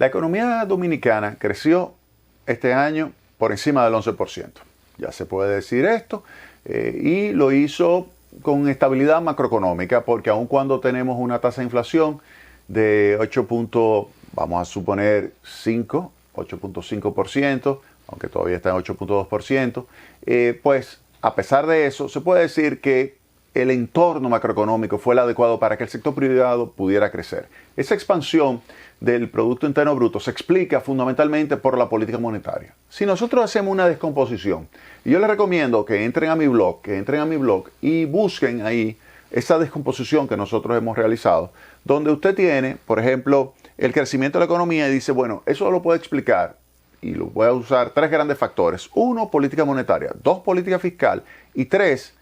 La economía dominicana creció este año por encima del 11%. Ya se puede decir esto, y lo hizo con estabilidad macroeconómica, porque aun cuando tenemos una tasa de inflación de vamos a suponer 8.5%, aunque todavía está en 8.2%, pues a pesar de eso, se puede decir que el entorno macroeconómico fue el adecuado para que el sector privado pudiera crecer. Esa expansión del Producto Interno Bruto se explica fundamentalmente por la política monetaria. Si nosotros hacemos una descomposición, y yo les recomiendo que entren a mi blog y busquen ahí esa descomposición que nosotros hemos realizado, donde usted tiene, por ejemplo, el crecimiento de la economía y dice, bueno, eso lo puedo explicar y lo voy a usar tres grandes factores. Uno, política monetaria. Dos, política fiscal. Y tres,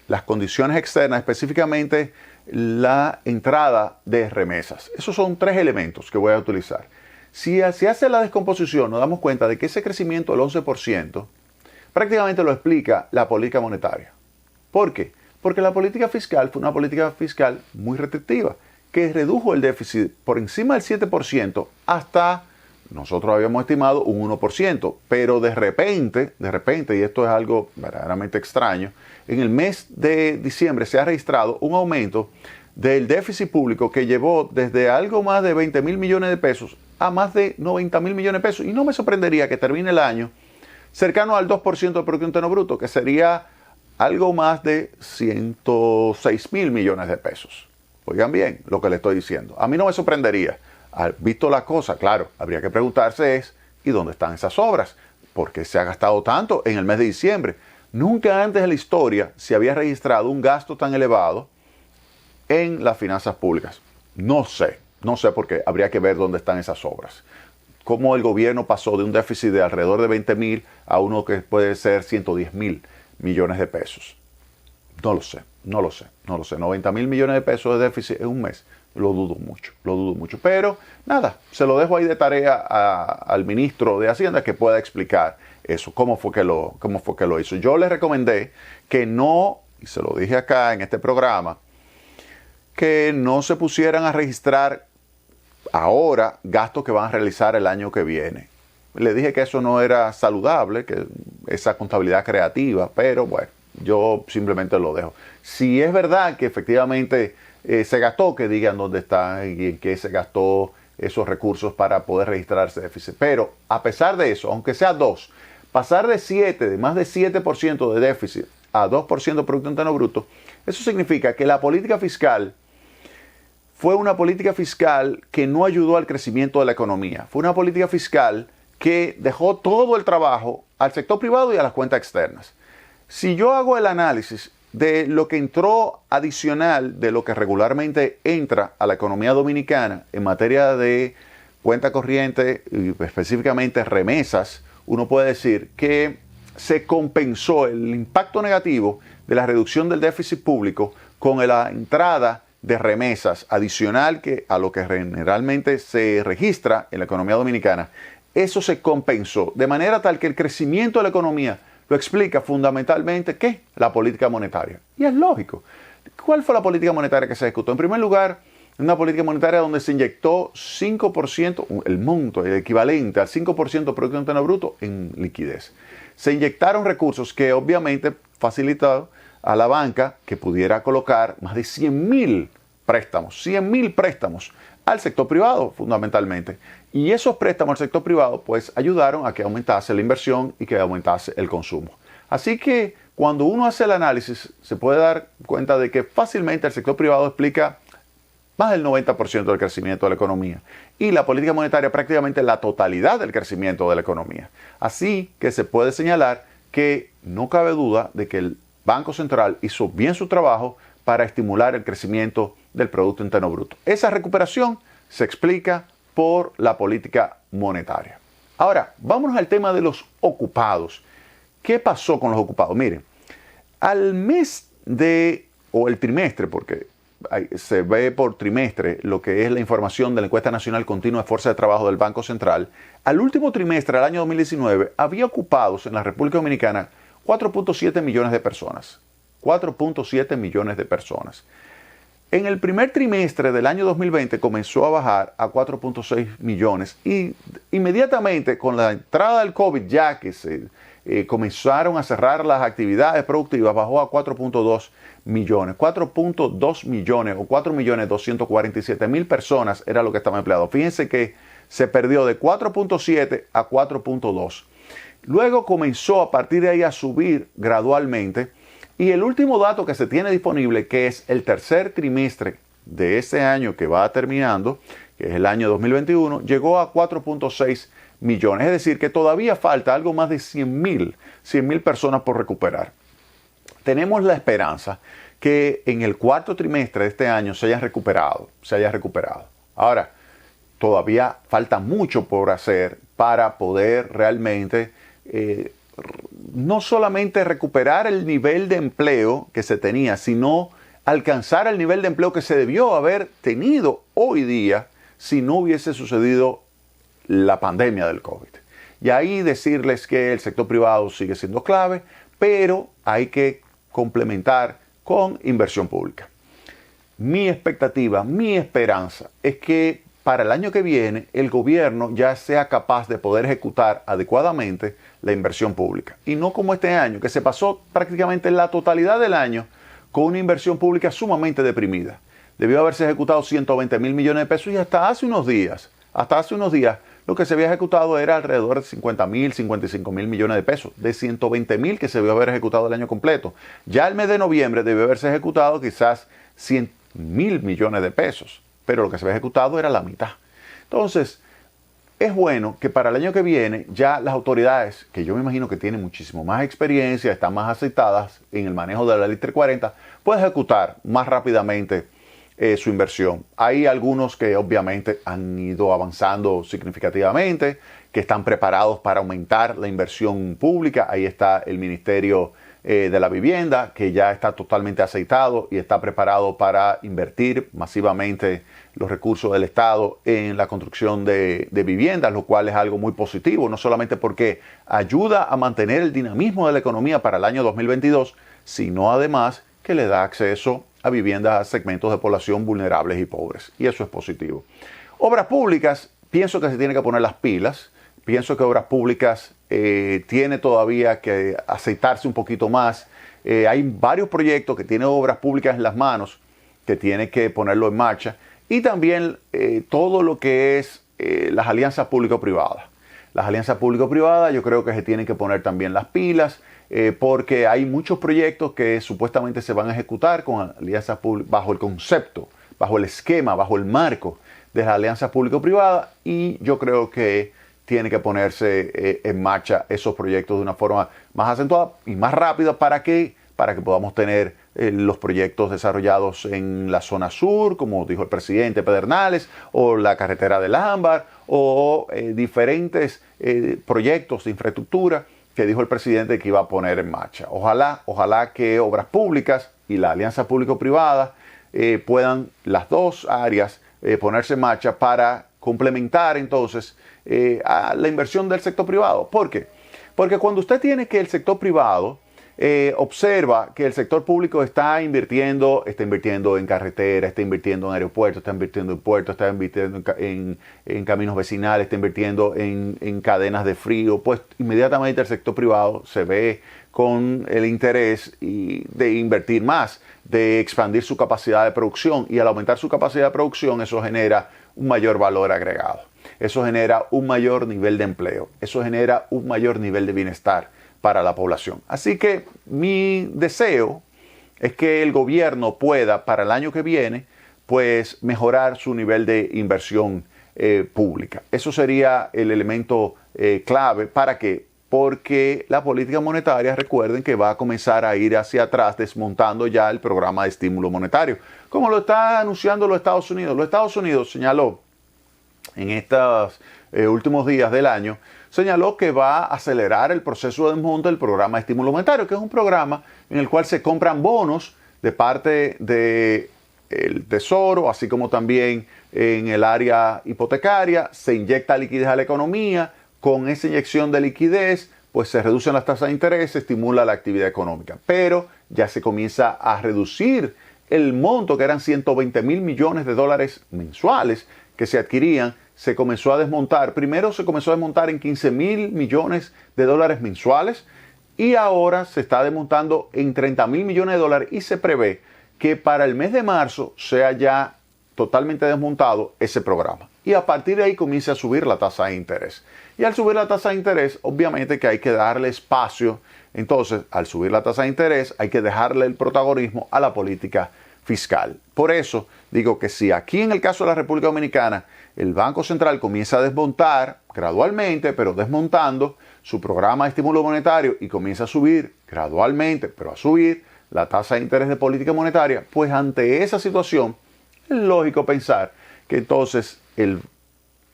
las condiciones externas, específicamente la entrada de remesas. Esos son tres elementos que voy a utilizar. Si se hace la descomposición, nos damos cuenta de que ese crecimiento del 11% prácticamente lo explica la política monetaria. ¿Por qué? Porque la política fiscal fue una política fiscal muy restrictiva, que redujo el déficit por encima del 7% hasta, nosotros habíamos estimado, un 1%, pero de repente, y esto es algo verdaderamente extraño, en el mes de diciembre se ha registrado un aumento del déficit público que llevó desde algo más de 20 mil millones de pesos a más de 90 mil millones de pesos. Y no me sorprendería que termine el año cercano al 2% del Producto Interno Bruto, que sería algo más de 106 mil millones de pesos. Oigan bien lo que le estoy diciendo. A mí no me sorprendería. Visto la cosa, claro, habría que preguntarse ¿y dónde están esas obras? ¿Por qué se ha gastado tanto en el mes de diciembre? Nunca antes en la historia se había registrado un gasto tan elevado en las finanzas públicas. No sé por qué. Habría que ver dónde están esas obras. Cómo el gobierno pasó de un déficit de alrededor de 20 mil a uno que puede ser 110 mil millones de pesos. No lo sé. 90 mil millones de pesos de déficit en un mes. Lo dudo mucho. Pero nada, se lo dejo ahí de tarea al ministro de Hacienda que pueda explicar eso, cómo fue que lo hizo. Yo les recomendé que no, y se lo dije acá en este programa, que no se pusieran a registrar ahora gastos que van a realizar el año que viene. Le dije que eso no era saludable, que esa contabilidad creativa, pero bueno, yo simplemente lo dejo. Si es verdad que efectivamente se gastó, que digan dónde está y en qué se gastó esos recursos para poder registrar ese déficit. Pero a pesar de eso, aunque sea 2, pasar de más de 7% de déficit a 2% de Producto Interno Bruto, eso significa que la política fiscal fue una política fiscal que no ayudó al crecimiento de la economía. Fue una política fiscal que dejó todo el trabajo al sector privado y a las cuentas externas. Si yo hago el análisis de lo que entró adicional de lo que regularmente entra a la economía dominicana en materia de cuenta corriente y específicamente remesas, uno puede decir que se compensó el impacto negativo de la reducción del déficit público con la entrada de remesas adicional que a lo que generalmente se registra en la economía dominicana. Eso se compensó de manera tal que el crecimiento de la economía lo explica fundamentalmente ¿qué? La política monetaria. Y es lógico. ¿Cuál fue la política monetaria que se ejecutó? En primer lugar, una política monetaria donde se inyectó 5%, el monto, el equivalente al 5% del Producto Interno Bruto en liquidez. Se inyectaron recursos que obviamente facilitaron a la banca que pudiera colocar más de 100.000 préstamos al sector privado fundamentalmente. Y esos préstamos al sector privado pues ayudaron a que aumentase la inversión y que aumentase el consumo. Así que cuando uno hace el análisis se puede dar cuenta de que fácilmente el sector privado explica más del 90% del crecimiento de la economía y la política monetaria prácticamente la totalidad del crecimiento de la economía. Así que se puede señalar que no cabe duda de que el Banco Central hizo bien su trabajo para estimular el crecimiento del Producto Interno Bruto. Esa recuperación se explica por la política monetaria. Ahora, vámonos al tema de los ocupados. ¿Qué pasó con los ocupados? Miren, al mes o el trimestre, porque se ve por trimestre lo que es la información de la encuesta nacional continua de fuerza de trabajo del Banco Central, al último trimestre del año 2019 había ocupados en la República Dominicana 4.7 millones de personas. 4.7 millones de personas. En el primer trimestre del año 2020 comenzó a bajar a 4.6 millones y inmediatamente con la entrada del COVID, ya que se comenzaron a cerrar las actividades productivas, bajó a 4.2 millones. 4.2 millones o 4.247.000 personas era lo que estaba empleado. Fíjense que se perdió de 4.7 a 4.2. Luego comenzó a partir de ahí a subir gradualmente. Y el último dato que se tiene disponible, que es el tercer trimestre de este año que va terminando, que es el año 2021, llegó a 4.6 millones. Es decir, que todavía falta algo más de 100.000 personas por recuperar. Tenemos la esperanza que en el cuarto trimestre de este año se haya recuperado. Ahora, todavía falta mucho por hacer para poder realmente no solamente recuperar el nivel de empleo que se tenía, sino alcanzar el nivel de empleo que se debió haber tenido hoy día si no hubiese sucedido la pandemia del COVID. Y ahí decirles que el sector privado sigue siendo clave, pero hay que complementar con inversión pública. Mi expectativa, mi esperanza es que para el año que viene el gobierno ya sea capaz de poder ejecutar adecuadamente la inversión pública. Y no como este año, que se pasó prácticamente la totalidad del año con una inversión pública sumamente deprimida. Debió haberse ejecutado 120.000 millones de pesos y hasta hace unos días, lo que se había ejecutado era alrededor de 50.000, 55.000 millones de pesos, de 120.000 que se debió haber ejecutado el año completo. Ya el mes de noviembre debió haberse ejecutado quizás 100.000 millones de pesos, pero lo que se había ejecutado era la mitad. Entonces, es bueno que para el año que viene ya las autoridades, que yo me imagino que tienen muchísimo más experiencia, están más aceitadas en el manejo de la Ley 340, puedan ejecutar más rápidamente su inversión. Hay algunos que obviamente han ido avanzando significativamente, que están preparados para aumentar la inversión pública. Ahí está el Ministerio de la Vivienda, que ya está totalmente aceitado y está preparado para invertir masivamente los recursos del Estado en la construcción de viviendas, lo cual es algo muy positivo, no solamente porque ayuda a mantener el dinamismo de la economía para el año 2022, sino además que le da acceso a viviendas a segmentos de población vulnerables y pobres. Y eso es positivo. Obras públicas, pienso que se tiene que poner las pilas. Pienso que Obras Públicas tiene todavía que aceitarse un poquito más. Hay varios proyectos que tienen Obras Públicas en las manos que tiene que ponerlo en marcha. Y también todo lo que es las alianzas público-privadas. Las alianzas público-privadas yo creo que se tienen que poner también las pilas porque hay muchos proyectos que supuestamente se van a ejecutar con alianzas bajo el concepto, bajo el esquema, bajo el marco de las alianzas público-privadas y yo creo que tiene que ponerse en marcha esos proyectos de una forma más acentuada y más rápida para que podamos tener los proyectos desarrollados en la zona sur, como dijo el presidente Pedernales, o la carretera del Ámbar, o diferentes proyectos de infraestructura que dijo el presidente que iba a poner en marcha. Ojalá que Obras Públicas y la alianza público-privada puedan las dos áreas ponerse en marcha para complementar entonces a la inversión del sector privado. ¿Por qué? Porque cuando usted tiene que el sector privado observa que el sector público está invirtiendo en carreteras, está invirtiendo en aeropuertos, está invirtiendo en puertos, está invirtiendo en caminos vecinales, está invirtiendo en cadenas de frío, pues inmediatamente el sector privado se ve con el interés de invertir más, de expandir su capacidad de producción y al aumentar su capacidad de producción eso genera un mayor valor agregado, eso genera un mayor nivel de empleo, eso genera un mayor nivel de bienestar para la población. Así que mi deseo es que el gobierno pueda para el año que viene pues mejorar su nivel de inversión pública. Eso sería el elemento clave. ¿Para qué? Porque la política monetaria, recuerden que va a comenzar a ir hacia atrás desmontando ya el programa de estímulo monetario, como lo está anunciando los Estados Unidos. Los Estados Unidos señaló en estos últimos días del año, señaló que va a acelerar el proceso de desmonte del programa de estímulo monetario, que es un programa en el cual se compran bonos de parte del Tesoro, así como también en el área hipotecaria, se inyecta liquidez a la economía, con esa inyección de liquidez, pues se reducen las tasas de interés, se estimula la actividad económica, pero ya se comienza a reducir el monto, que eran 120.000 millones de dólares mensuales que se adquirían, se comenzó a desmontar. Primero se comenzó a desmontar en 15.000 millones de dólares mensuales y ahora se está desmontando en 30.000 millones de dólares y se prevé que para el mes de marzo sea ya totalmente desmontado ese programa. Y a partir de ahí comienza a subir la tasa de interés. Y al subir la tasa de interés, obviamente que hay que darle espacio. Entonces, al subir la tasa de interés, hay que dejarle el protagonismo a la política fiscal. Por eso digo que si aquí en el caso de la República Dominicana, el Banco Central comienza a desmontar gradualmente, pero desmontando su programa de estímulo monetario y comienza a subir gradualmente, pero a subir la tasa de interés de política monetaria, pues ante esa situación es lógico pensar que entonces el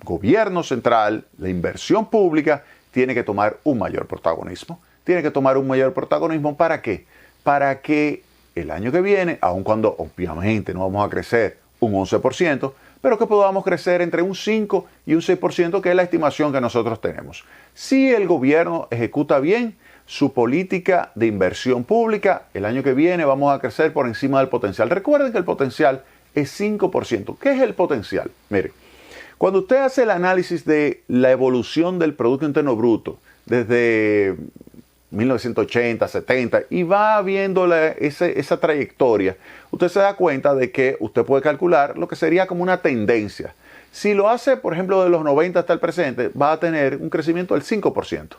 gobierno central, la inversión pública, tiene que tomar un mayor protagonismo. Tiene que tomar un mayor protagonismo, ¿para qué? Para que el año que viene, aun cuando obviamente no vamos a crecer un 11%, pero que podamos crecer entre un 5 y un 6%, que es la estimación que nosotros tenemos. Si el gobierno ejecuta bien su política de inversión pública, el año que viene vamos a crecer por encima del potencial. Recuerden que el potencial es 5%. ¿Qué es el potencial? Mire, cuando usted hace el análisis de la evolución del Producto Interno Bruto desde 1980, 70 y va viendo esa trayectoria, usted se da cuenta de que usted puede calcular lo que sería como una tendencia. Si lo hace, por ejemplo, de los 90 hasta el presente, va a tener un crecimiento del 5%.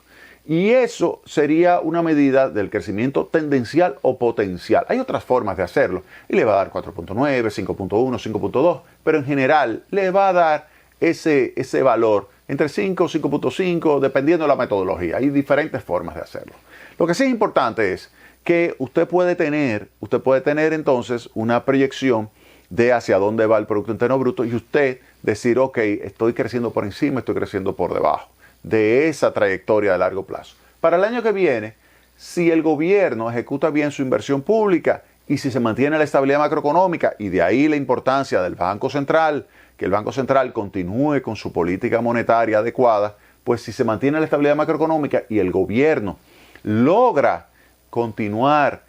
Y eso sería una medida del crecimiento tendencial o potencial. Hay otras formas de hacerlo y le va a dar 4.9, 5.1, 5.2, pero en general le va a dar ese valor entre 5 y 5.5, dependiendo de la metodología. Hay diferentes formas de hacerlo. Lo que sí es importante es que usted puede tener entonces una proyección de hacia dónde va el Producto Interno Bruto y usted decir, ok, estoy creciendo por encima, estoy creciendo por debajo de esa trayectoria de largo plazo. Para el año que viene, si el gobierno ejecuta bien su inversión pública y si se mantiene la estabilidad macroeconómica, y de ahí la importancia del Banco Central, que el Banco Central continúe con su política monetaria adecuada, pues si se mantiene la estabilidad macroeconómica y el gobierno logra continuar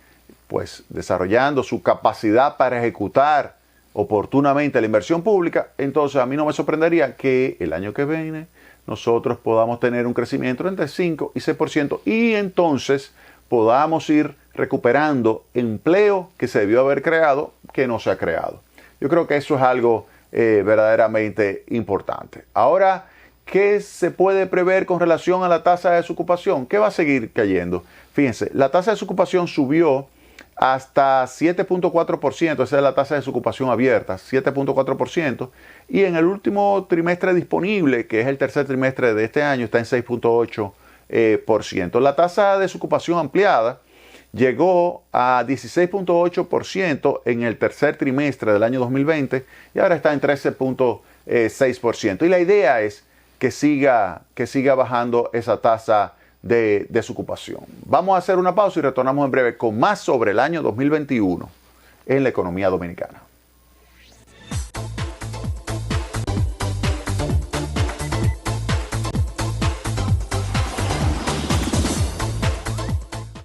pues desarrollando su capacidad para ejecutar oportunamente la inversión pública, entonces a mí no me sorprendería que el año que viene nosotros podamos tener un crecimiento entre 5 y 6% y entonces podamos ir recuperando empleo que se debió haber creado, que no se ha creado. Yo creo que eso es algo verdaderamente importante. Ahora, ¿qué se puede prever con relación a la tasa de desocupación? ¿Qué va a seguir cayendo? Fíjense, la tasa de desocupación subió hasta 7.4%, esa es la tasa de desocupación abierta, 7.4%, y en el último trimestre disponible, que es el tercer trimestre de este año, está en 6.8%. La tasa de desocupación ampliada llegó a 16.8% en el tercer trimestre del año 2020 y ahora está en 13.6%. Y la idea es que siga bajando esa tasa de desocupación. Vamos a hacer una pausa y retornamos en breve con más sobre el año 2021 en la economía dominicana.